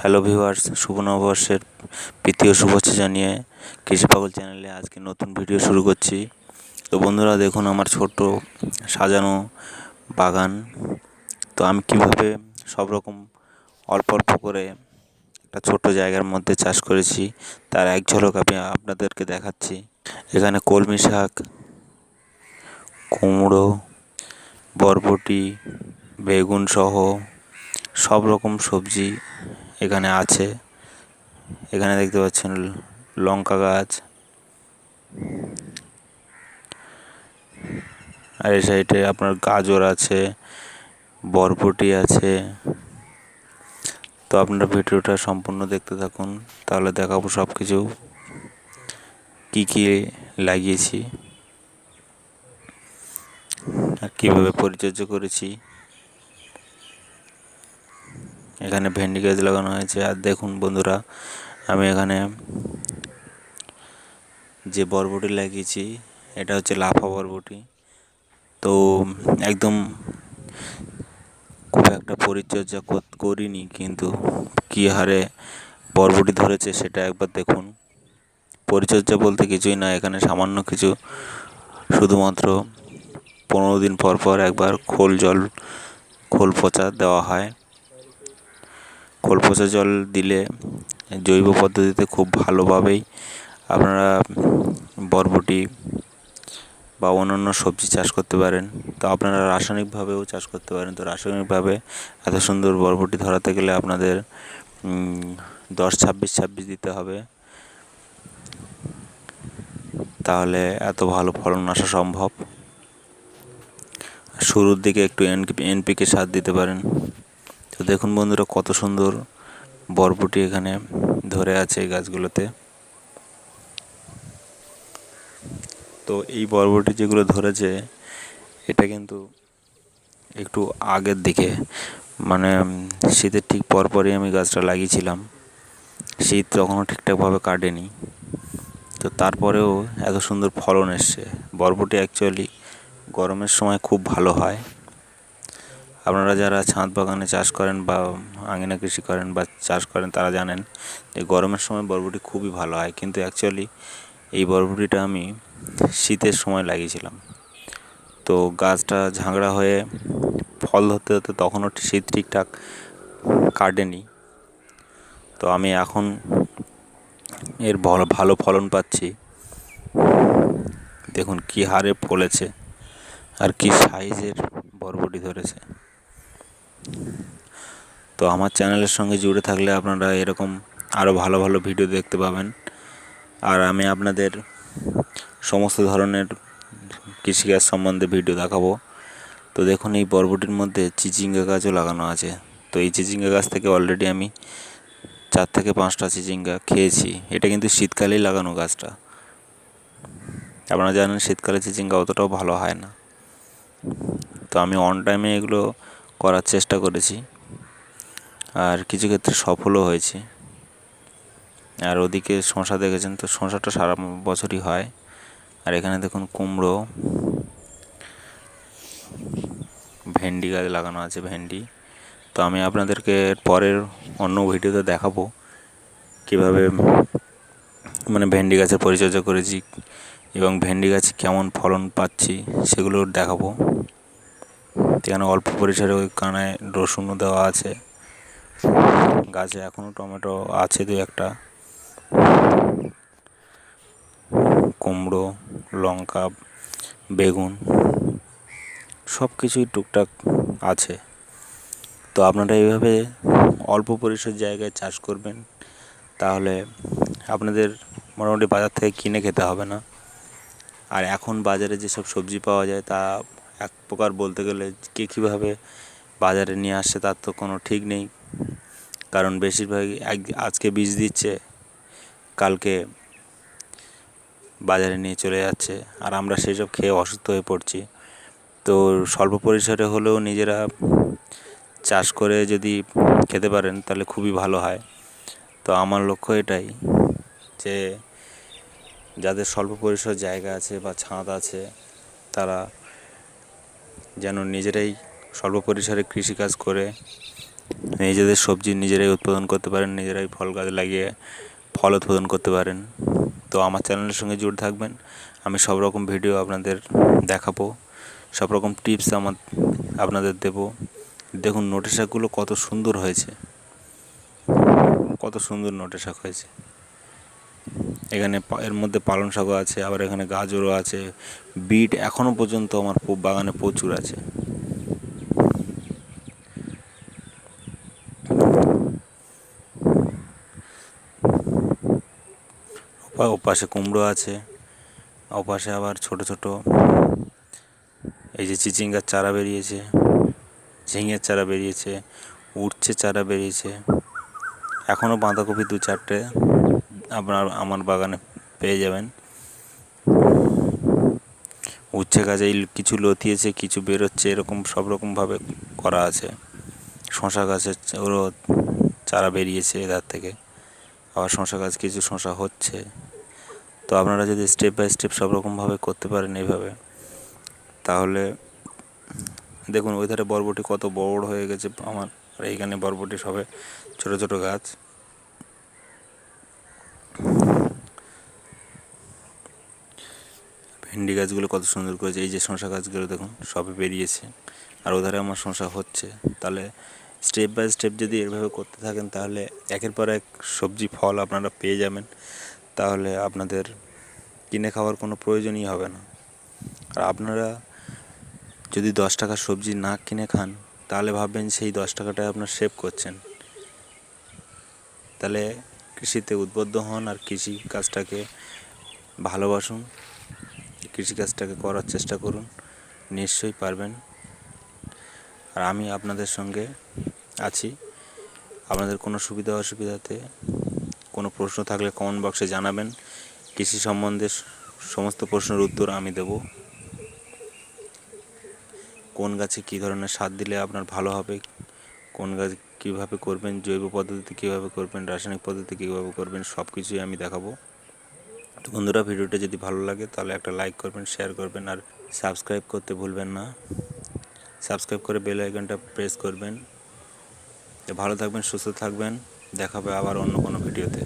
Hello viewers, শুভ নববর্ষের প্রীতি ও শুভেচ্ছা জানিয়ে কৃষি পাগল চ্যানেলে আজকে নতুন ভিডিও শুরু করছি। তো বন্ধুরা দেখুন আমার ছোট্ট সাজানো বাগান। তো আমি কিভাবে সব রকম অল্প অল্প করে একটা ছোট্ট জায়গার মধ্যে চাষ করেছি তার এক ঝলক আমি আপনাদেরকে দেখাচ্ছি। এখানে কলমি শাক, কুমড়ো, বরবটি, বেগুন সহ সব রকম সবজি এখানে আছে। এখানে দেখতে পাচ্ছেন লঙ্কা গাছ, আর এই সাইডে আপনার গাজর আছে, বরবটি আছে। তো আপনারা ভিডিওটা সম্পূর্ণ দেখতে থাকুন, তাহলে দেখাবো সব কিছু কী কী লাগিয়েছি আর কীভাবে পরিচর্যা করেছি। এখানে ভেন্ডি গাছ লাগানো হয়েছে। আর দেখুন বন্ধুরা, আমি এখানে যে বরবটি লাগিয়েছি এটা হচ্ছে লাফা বরবটি। তো একদম খুব একটা পরিচর্যা করিনি, কিন্তু কী হারে বরবটি ধরেছে সেটা একবার দেখুন। পরিচর্যা বলতে কিছুই না, এখানে সামান্য কিছু শুধুমাত্র 15 দিন পর পর একবার খোল পচা দেওয়া হয়। খোল পচা জল দিলে জৈব পদ্ধতিতে খুব ভালোভাবেই আপনারা বরবটি বা অন্যান্য সবজি চাষ করতে পারেন। তো আপনারা রাসায়নিকভাবেও চাষ করতে পারেন। তো রাসায়নিকভাবে এত সুন্দর বরবটি ধরাতে গেলে আপনাদের 10-26-26 দিতে হবে, তাহলে এত ভালো ফলন আসা সম্ভব। শুরুর দিকে একটু এনপিকে সার দিতে পারেন। তো দেখুন বন্ধুরা কত সুন্দর বরবটি এখানে ধরে আছে এই গাছগুলোতে। তো এই বরবটি যেগুলো ধরেছে এটা কিন্তু একটু আগের দিকে, মানে শীতের ঠিক পরপরই আমি গাছটা লাগিয়েছিলাম। শীত তখনও ঠিকঠাকভাবে কাটেনি, তো তারপরেও এত সুন্দর ফলন এসছে। বরবটি অ্যাকচুয়ালি গরমের সময় খুব ভালো হয়। আপনারা যারা ছাদ বাগানে চাষ করেন বা আঙিনা কৃষি করেন বা চাষ করেন তারা জানেন যে গরমের সময় বরবটি খুবই ভালো হয়। কিন্তু অ্যাকচুয়ালি এই বরবটিটা আমি শীতের সময় লাগিয়েছিলাম। তো গাছটা ঝাঁকড়া হয়ে ফল ধরতে ধরতে তখনও শীত ঠিকঠাক কাটেনি। তো আমি এখন এর ভালো ফলন পাচ্ছি। দেখুন কী হারে ফলেছে আর কি সাইজের বরবটি ধরেছে। তো আমার চ্যানেলের সঙ্গে জুড়ে থাকলে আপনারা এরকম আরও ভালো ভালো ভিডিও দেখতে পাবেন। আর আমি আপনাদের সমস্ত ধরনের কৃষিকাজ সম্বন্ধে ভিডিও দেখাবো। তো দেখুন এই বরবটির মধ্যে চিচিঙ্গা গাছও লাগানো আছে। তো এই চিচিঙ্গা গাছ থেকে অলরেডি আমি 4 থেকে 5টা চিচিঙ্গা খেয়েছি। এটা কিন্তু শীতকালেই লাগানো গাছটা। আপনারা জানেন শীতকালে চিচিঙ্গা অতটাও ভালো হয় না। তো আমি অন টাইমে এগুলো করার চেষ্টা করেছি, আর কিছু ক্ষেত্রে সফলও হয়েছি। আর ওদিকে শশা দেখেছেন, তো শশাটা সারা বছরই হয়। আর এখানে দেখুন কুমড়ো, ভেন্ডি গাছ লাগানো আছে, ভেন্ডি। তো আমি আপনাদেরকে পরের অন্য ভিডিওতে দেখাবো কীভাবে মানে ভেন্ডি গাছের পরিচর্যা করেছি এবং ভেন্ডি গাছে কেমন ফলন পাচ্ছি সেগুলো দেখাবো। এখানে অল্প পরিসরে ওই কানায় রসুনও দেওয়া আছে। গাছে এখনও টমেটো আছে 2-1টা। কুমড়ো, লঙ্কা, বেগুন সব কিছুই টুকটাক আছে। তো আপনারা এইভাবে অল্প পরিসর জায়গায় চাষ করবেন, তাহলে আপনাদের মোটামুটি বাজার থেকে কিনে খেতে হবে না। আর এখন বাজারে যেসব সবজি পাওয়া যায় তা এক প্রকার বলতে গেলে কে কীভাবে বাজারে নিয়ে আসছে তার তো কোনো ঠিক নেই। কারণ বেশিরভাগই আজকে বীজ দিচ্ছে, কালকে বাজারে নিয়ে চলে যাচ্ছে, আর আমরা সেসব খেয়ে অসুস্থ হয়ে পড়ছি। তো স্বল্প পরিসরে হলেও নিজেরা চাষ করে যদি খেতে পারেন তাহলে খুবই ভালো হয়। তো আমার লক্ষ্য এটাই যে যাদের স্বল্প পরিসর জায়গা আছে বা ছাদ আছে তারা যেন নিজেরাই স্বল্প পরিসরে কৃষিকাজ করে নিজেদের সবজি নিজেরাই উৎপাদন করতে পারেন, নিজেরাই ফল গাছ লাগিয়ে ফল উৎপাদন করতে পারেন। তো আমার চ্যানেলের সঙ্গে জুড়ে থাকবেন, আমি সব রকম ভিডিও আপনাদের দেখাবো, সব রকম টিপস আপনাদের দেব। দেখুন নোটে শাকগুলো কত সুন্দর হয়েছে, কত সুন্দর নোটে শাক হয়েছে। এখানে এর মধ্যে পালং শাকও আছে, আবার এখানে গাজরও আছে, বিট এখনও পর্যন্ত আমার বাগানে প্রচুর আছে। ওপাশে কুমড়ো আছে, ওপাশে আবার ছোট ছোট এই যে চিচিঙ্গার চারা বেরিয়েছে, ঝিঙের চারা বেরিয়েছে, উচ্ছে চারা বেরিয়েছে। এখনও বাঁধাকপি 2-4টে আমার বাগানে পেয়ে যাবেন। উচ্ছে গাছে কিছু লতিয়েছে, কিছু বেরোচ্ছে, এরকম সব রকমভাবে করা আছে। শশা গাছের ওরও চারা বেরিয়েছে এধার থেকে, আবার শশা গাছ কিছু শশা হচ্ছে। তো আপনারা যদি স্টেপ বাই স্টেপ সব রকমভাবে করতে পারেন এইভাবে, তাহলে দেখুন ওই ধারে বরবটি কত বড় হয়ে গেছে আমার, আর এইখানে বরবটি সবে ছোট ছোট গাছ। ভেন্ডি গাছগুলো কত সুন্দর করেছে, এই যে শশা গাছগুলো দেখুন সবে বেরিয়েছে, আর ওধারে আমার শশা হচ্ছে। তাহলে স্টেপ বাই স্টেপ যদি এভাবে করতে থাকেন, তাহলে একের পর এক সবজি ফল আপনারা পেয়ে যাবেন। তাহলে আপনাদের কিনে খাওয়ার কোনো প্রয়োজনই হবে না। আর আপনারা যদি 10 টাকার সবজি না কিনে খান, তাহলে ভাববেন সেই 10 টাকাটাই আপনার সেভ করছেন। তাহলে কৃষিতে উদ্বুদ্ধ হন আর কৃষি কাজটাকে ভালোবাসুন, কৃষিকাজটাকে করার চেষ্টা করুন, নিশ্চয়ই পারবেন। আর আমি আপনাদের সঙ্গে আছি। আপনাদের কোনো সুবিধা অসুবিধাতে কোনো প্রশ্ন থাকলে কমেন্ট বক্সে জানাবেন। কৃষি সম্বন্ধে সমস্ত প্রশ্নের উত্তর আমি দেব। কোন গাছে কী ধরনের সার দিলে আপনার ভালো হবে, কোন গাছ কীভাবে করবেন, জৈব পদ্ধতিতে কীভাবে করবেন, রাসায়নিক পদ্ধতিতে কীভাবে করবেন, সব কিছুই আমি দেখাবো। তো বন্ধুরা, ভিডিওটা যদি ভালো লাগে তাহলে একটা লাইক করবেন, শেয়ার করবেন, আর সাবস্ক্রাইব করতে ভুলবেন না। সাবস্ক্রাইব করে বেল আইকনটা প্রেস করবেন। ভালো থাকবেন, সুস্থ থাকবেন, দেখা হবে আবার অন্য কোনো ভিডিওতে।